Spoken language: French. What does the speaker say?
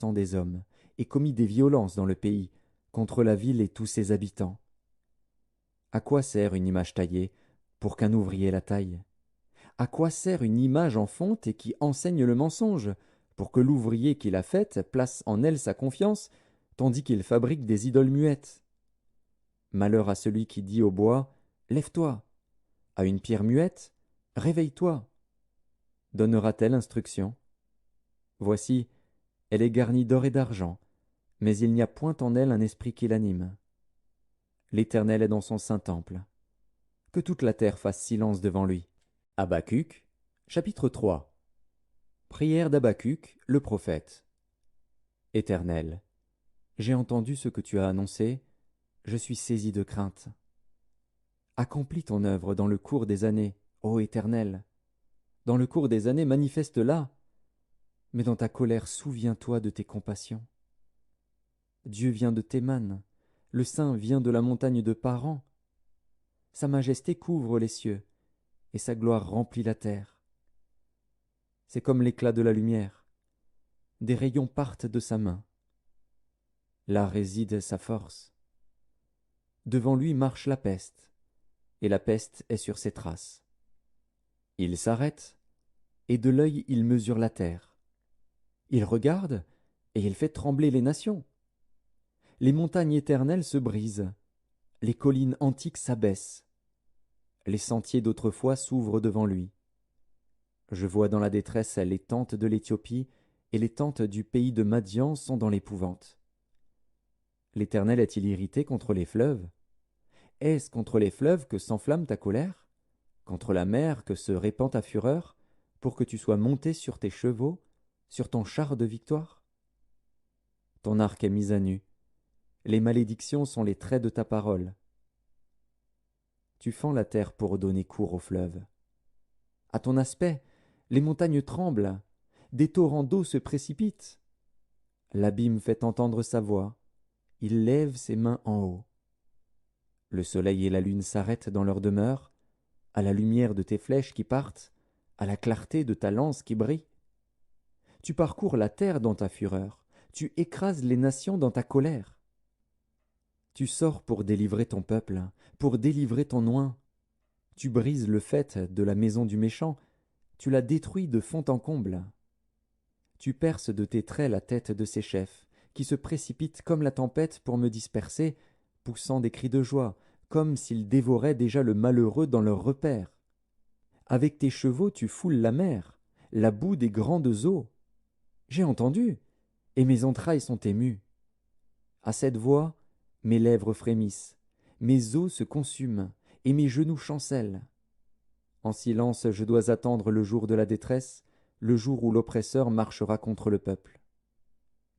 sang des hommes, et commis des violences dans le pays, contre la ville et tous ses habitants. À quoi sert une image taillée, pour qu'un ouvrier la taille? À quoi sert une image en fonte et qui enseigne le mensonge, pour que l'ouvrier qui l'a faite place en elle sa confiance, tandis qu'il fabrique des idoles muettes? Malheur à celui qui dit au bois, lève-toi, à une pierre muette, réveille-toi. Donnera-t-elle instruction? Voici, elle est garnie d'or et d'argent, mais il n'y a point en elle un esprit qui l'anime. L'Éternel est dans son saint temple. Que toute la terre fasse silence devant lui. Habacuc, chapitre 3. Prière d'Habacuc, le prophète. Éternel, j'ai entendu ce que tu as annoncé, je suis saisi de crainte. Accomplis ton œuvre dans le cours des années, ô Éternel. Dans le cours des années, manifeste-la, mais dans ta colère, souviens-toi de tes compassions. Dieu vient de Théman, le Saint vient de la montagne de Paran. Sa majesté couvre les cieux, et sa gloire remplit la terre. C'est comme l'éclat de la lumière. Des rayons partent de sa main. Là réside sa force. Devant lui marche la peste, et la peste est sur ses traces. Il s'arrête, et de l'œil il mesure la terre. Il regarde, et il fait trembler les nations. Les montagnes éternelles se brisent, les collines antiques s'abaissent. Les sentiers d'autrefois s'ouvrent devant lui. Je vois dans la détresse les tentes de l'Éthiopie, et les tentes du pays de Madian sont dans l'épouvante. L'Éternel est-il irrité contre les fleuves? Est-ce contre les fleuves que s'enflamme ta colère? Contre la mer que se répand ta fureur, pour que tu sois monté sur tes chevaux, sur ton char de victoire? Ton arc est mis à nu. Les malédictions sont les traits de ta parole. Tu fends la terre pour donner cours aux fleuves. À ton aspect, les montagnes tremblent, des torrents d'eau se précipitent. L'abîme fait entendre sa voix, il lève ses mains en haut. Le soleil et la lune s'arrêtent dans leur demeure, à la lumière de tes flèches qui partent, à la clarté de ta lance qui brille. Tu parcours la terre dans ta fureur, tu écrases les nations dans ta colère. Tu sors pour délivrer ton peuple, pour délivrer ton oint. Tu brises le faîte de la maison du méchant, tu la détruis de fond en comble. Tu perces de tes traits la tête de ses chefs, qui se précipitent comme la tempête pour me disperser, poussant des cris de joie, comme s'ils dévoraient déjà le malheureux dans leur repère. Avec tes chevaux tu foules la mer, la boue des grandes eaux. J'ai entendu, et mes entrailles sont émues. À cette voix, mes lèvres frémissent, mes os se consument, et mes genoux chancellent. En silence je dois attendre le jour de la détresse, le jour où l'oppresseur marchera contre le peuple.